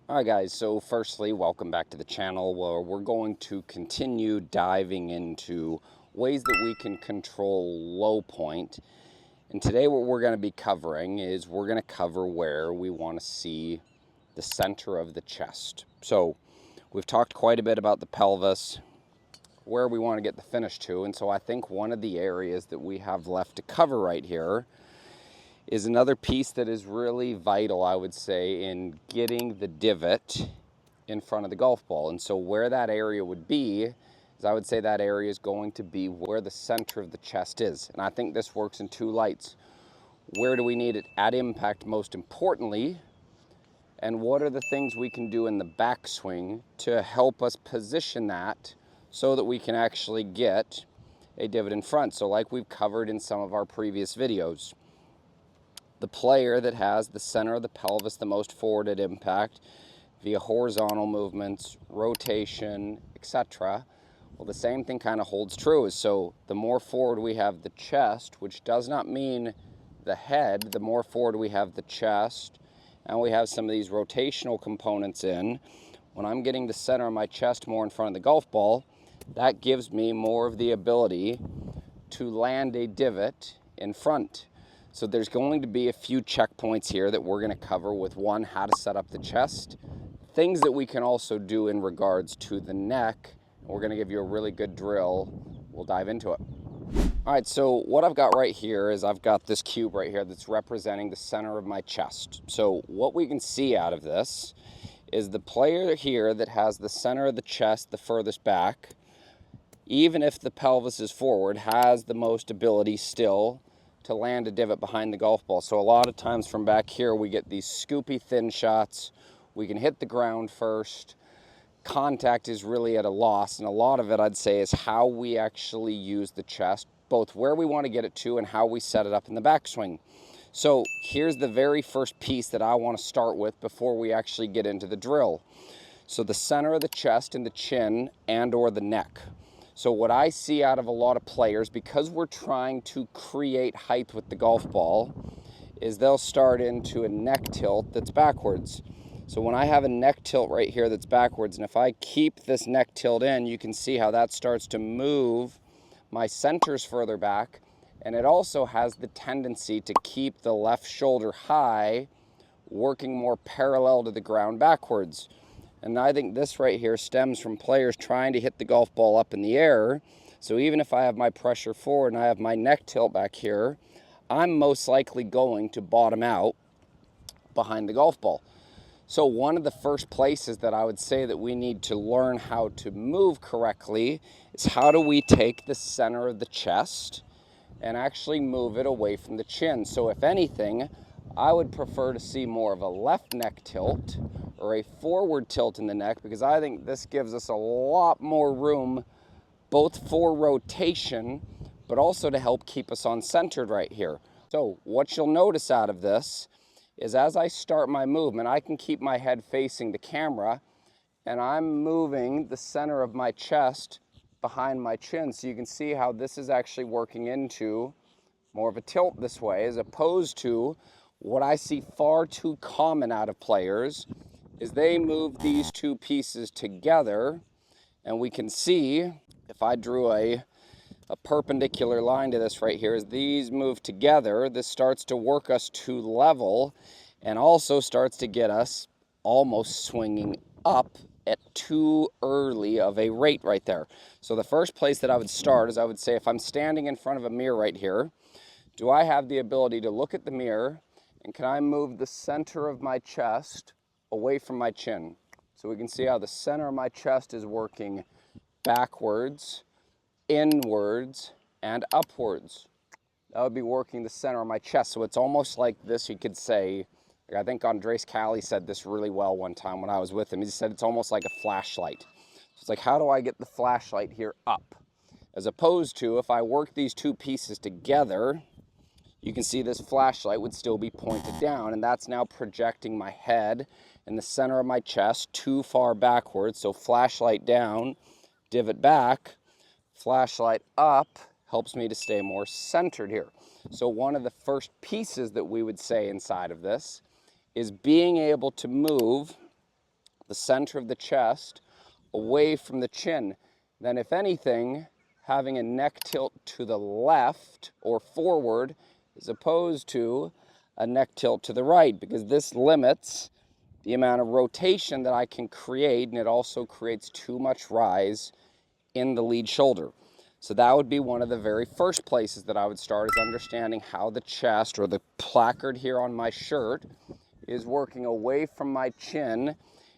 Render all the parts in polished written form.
All right, guys, so firstly, welcome back to the channel where we're going to continue diving into ways that we can control low point. And today what we're going to be covering is we're going to cover where we want to see the center of the chest. So we've talked quite a bit about the pelvis, where we want to get the finish to, and so I think one of the areas that we have left to cover right here is another piece that is really vital, I would say, in getting the divot in front of the golf ball. And so where that area would be is, I would say that area is going to be where the center of the chest is. And I think this works in two lights. Where do we need it at impact most importantly? And what are the things we can do in the backswing to help us position that so that we can actually get a divot in front? So like we've covered in some of our previous videos, the player that has the center of the pelvis the most forward at impact via horizontal movements, rotation, etc. Well, the same thing kind of holds true. So the more forward we have the chest, which does not mean the head, the more forward we have the chest, and we have some of these rotational components in, when I'm getting the center of my chest more in front of the golf ball, that gives me more of the ability to land a divot in front. So there's going to be a few checkpoints here that we're going to cover with one, how to set up the chest, things that we can also do in regards to the neck. We're going to give you a really good drill. We'll dive into it. All right, so what I've got right here is I've got this cube right here that's representing the center of my chest. So what we can see out of this is the player here that has the center of the chest the furthest back, even if the pelvis is forward, has the most ability still to land a divot behind the golf ball. So a lot of times from back here, we get these scoopy thin shots. We can hit the ground first. Contact is really at a loss. And a lot of it, I'd say, is how we actually use the chest, both where we want to get it to and how we set it up in the backswing. So here's the very first piece that I want to start with before we actually get into the drill. So the center of the chest and the chin and or the neck. So what I see out of a lot of players, because we're trying to create height with the golf ball, is they'll start into a neck tilt that's backwards. So when I have a neck tilt right here that's backwards, and if I keep this neck tilt in, you can see how that starts to move my centers further back, and it also has the tendency to keep the left shoulder high, working more parallel to the ground backwards. And I think this right here stems from players trying to hit the golf ball up in the air. So even if I have my pressure forward and I have my neck tilt back here, I'm most likely going to bottom out behind the golf ball. So one of the first places that I would say that we need to learn how to move correctly is, how do we take the center of the chest and actually move it away from the chin? So if anything, I would prefer to see more of a left neck tilt or a forward tilt in the neck, because I think this gives us a lot more room, both for rotation, but also to help keep us on centered right here. So what you'll notice out of this is, as I start my movement, I can keep my head facing the camera, and I'm moving the center of my chest behind my chin. So you can see how this is actually working into more of a tilt this way, as opposed to what I see far too common out of players is they move these two pieces together. And we can see, if I drew a perpendicular line to this right here, as these move together, this starts to work us to level and also starts to get us almost swinging up at too early of a rate right there. So the first place that I would start is, I would say, if I'm standing in front of a mirror right here, do I have the ability to look at the mirror, and can I move the center of my chest away from my chin? So we can see how the center of my chest is working backwards, inwards, and upwards. That would be working the center of my chest. So it's almost like this, you could say, I think Andres Cali said this really well one time when I was with him. He said it's almost like a flashlight. So it's like, how do I get the flashlight here up? As opposed to, if I work these two pieces together, you can see this flashlight would still be pointed down, and that's now projecting my head and the center of my chest too far backwards. So flashlight down, divot back, flashlight up helps me to stay more centered here. So one of the first pieces that we would say inside of this is being able to move the center of the chest away from the chin. Then if anything, having a neck tilt to the left or forward as opposed to a neck tilt to the right, because this limits the amount of rotation that I can create, and it also creates too much rise in the lead shoulder. So that would be one of the very first places that I would start, is understanding how the chest, or the placard here on my shirt, is working away from my chin,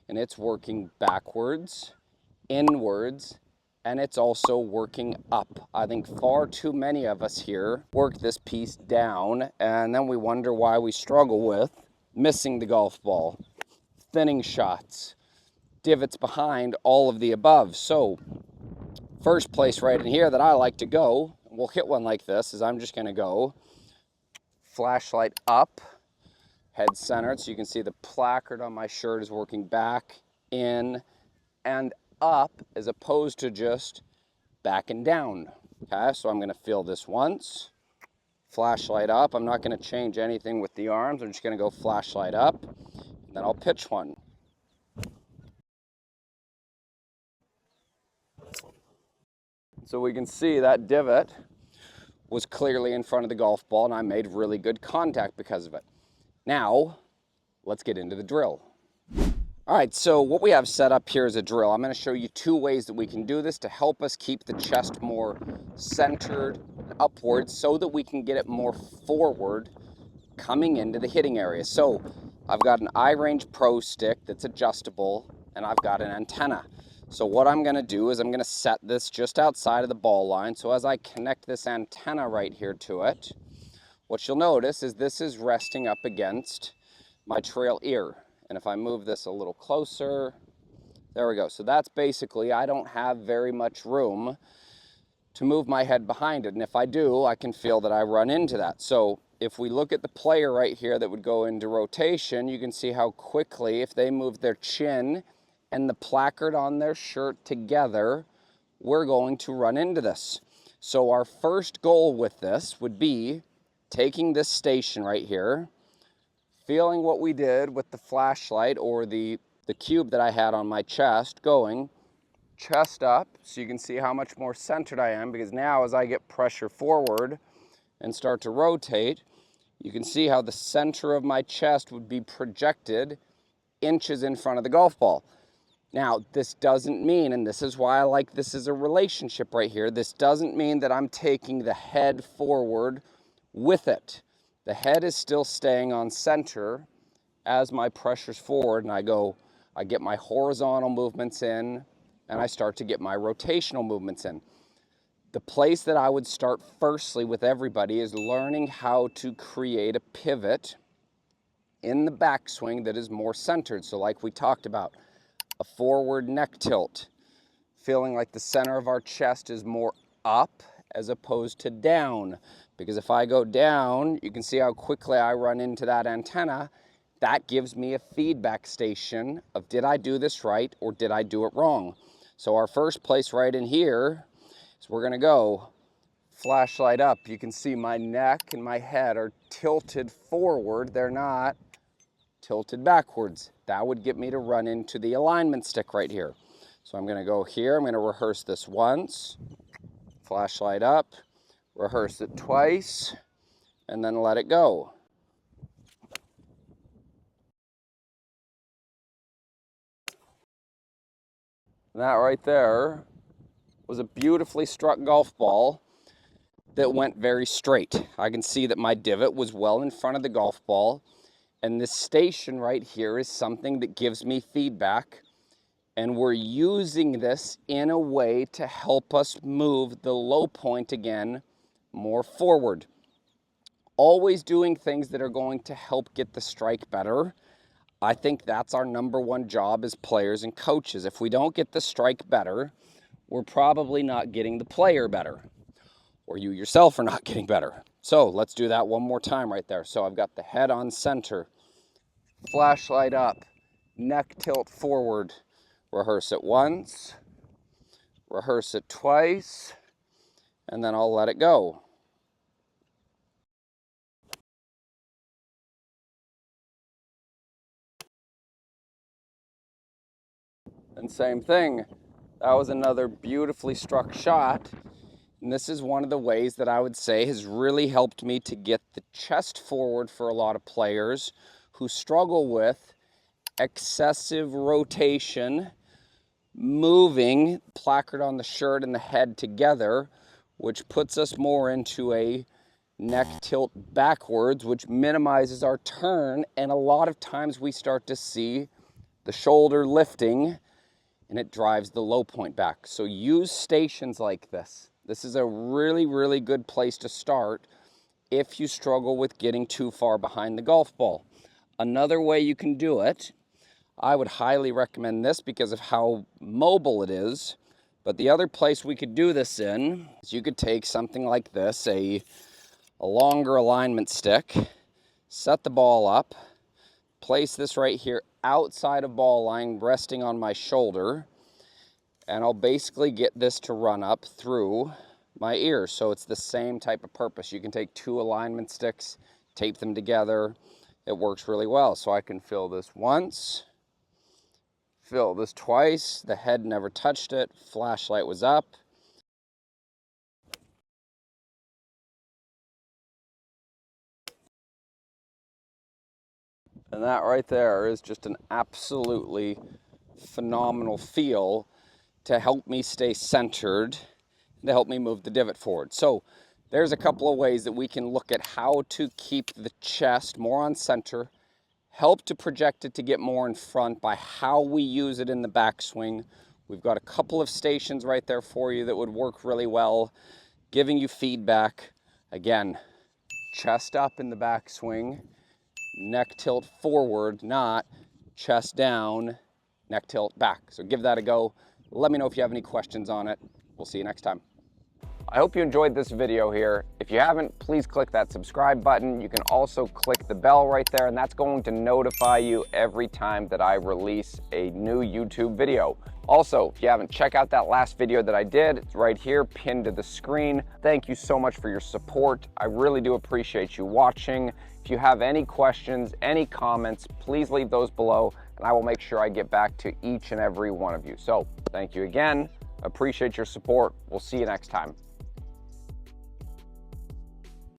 and it's working backwards, inwards, and it's also working up. I think far too many of us here work this piece down, and then we wonder why we struggle with missing the golf ball, thinning shots, divots behind, all of the above. So first place right in here that I like to go, we'll hit one like this, is I'm just going to go flashlight up, head centered, so you can see the placard on my shirt is working back, in, and up, as opposed to just back and down. Okay, so I'm going to feel this once, flashlight up. I'm not going to change anything with the arms. I'm just going to go flashlight up, and then I'll pitch one. So we can see that divot was clearly in front of the golf ball, and I made really good contact because of it. Now, let's get into the drill. All right, so what we have set up here is a drill. I'm going to show you two ways that we can do this to help us keep the chest more centered upwards, so that we can get it more forward coming into the hitting area. So I've got an iRange Pro stick that's adjustable, and I've got an antenna. So what I'm going to do is I'm going to set this just outside of the ball line. So as I connect this antenna right here to it, what you'll notice is this is resting up against my trail ear. And if I move this a little closer, there we go. So that's basically, I don't have very much room to move my head behind it. And if I do, I can feel that I run into that. So if we look at the player right here that would go into rotation, you can see how quickly, if they move their chin and the placard on their shirt together, we're going to run into this. So our first goal with this would be taking this station right here, feeling what we did with the flashlight, or the cube that I had on my chest, going chest up, so you can see how much more centered I am, because now as I get pressure forward and start to rotate, you can see how the center of my chest would be projected inches in front of the golf ball. Now, this doesn't mean, and this is why I like this as a relationship right here, this doesn't mean that I'm taking the head forward with it. The head is still staying on center as my pressure's forward, and I get my horizontal movements in, and I start to get my rotational movements in. The place that I would start firstly with everybody is learning how to create a pivot in the backswing that is more centered. So like we talked about, a forward neck tilt, feeling like the center of our chest is more up as opposed to down. Because if I go down, you can see how quickly I run into that antenna. That gives me a feedback station of, did I do this right or did I do it wrong? So our first place right in here is we're gonna go flashlight up. You can see my neck and my head are tilted forward. They're not tilted backwards. That would get me to run into the alignment stick right here. So I'm gonna go here, I'm gonna rehearse this once, flashlight up, rehearse it twice, and then let it go. And that right there was a beautifully struck golf ball that went very straight. I can see that my divot was well in front of the golf ball, and this station right here is something that gives me feedback, and we're using this in a way to help us move the low point again more forward. Always doing things that are going to help get the strike better. I think that's our number one job as players and coaches. If we don't get the strike better, we're probably not getting the player better, or you yourself are not getting better. So let's do that one more time right there. So I've got the head on center, flashlight up, neck tilt forward, rehearse it once, rehearse it twice, and then I'll let it go. And same thing. That was another beautifully struck shot. And this is one of the ways that I would say has really helped me to get the chest forward for a lot of players who struggle with excessive rotation, moving placard on the shirt and the head together, which puts us more into a neck tilt backwards, which minimizes our turn. And a lot of times we start to see the shoulder lifting and it drives the low point back. So use stations like this. This is a really, really good place to start if you struggle with getting too far behind the golf ball. Another way you can do it, I would highly recommend this because of how mobile it is. But the other place we could do this in is you could take something like this, a longer alignment stick, set the ball up, place this right here outside of ball line, resting on my shoulder, and I'll basically get this to run up through my ears. So it's the same type of purpose. You can take 2 alignment sticks, tape them together. It works really well. So I can fill this once, fill this twice. The head never touched it. Flashlight was up. And that right there is just an absolutely phenomenal feel to help me stay centered, to help me move the divot forward. So there's a couple of ways that we can look at how to keep the chest more on center, help to project it to get more in front by how we use it in the backswing. We've got a couple of stations right there for you that would work really well, giving you feedback. Again, chest up in the backswing, neck tilt forward, not chest down, neck tilt back. So give that a go. Let me know if you have any questions on it. We'll see you next time. I hope you enjoyed this video here. If you haven't, please click that subscribe button. You can also click the bell right there, and that's going to notify you every time that I release a new YouTube video. Also, if you haven't, check out that last video that I did. It's right here, pinned to the screen. Thank you so much for your support. I really do appreciate you watching. If you have any questions, any comments, please leave those below, and I will make sure I get back to each and every one of you. So, thank you again. Appreciate your support. We'll see you next time.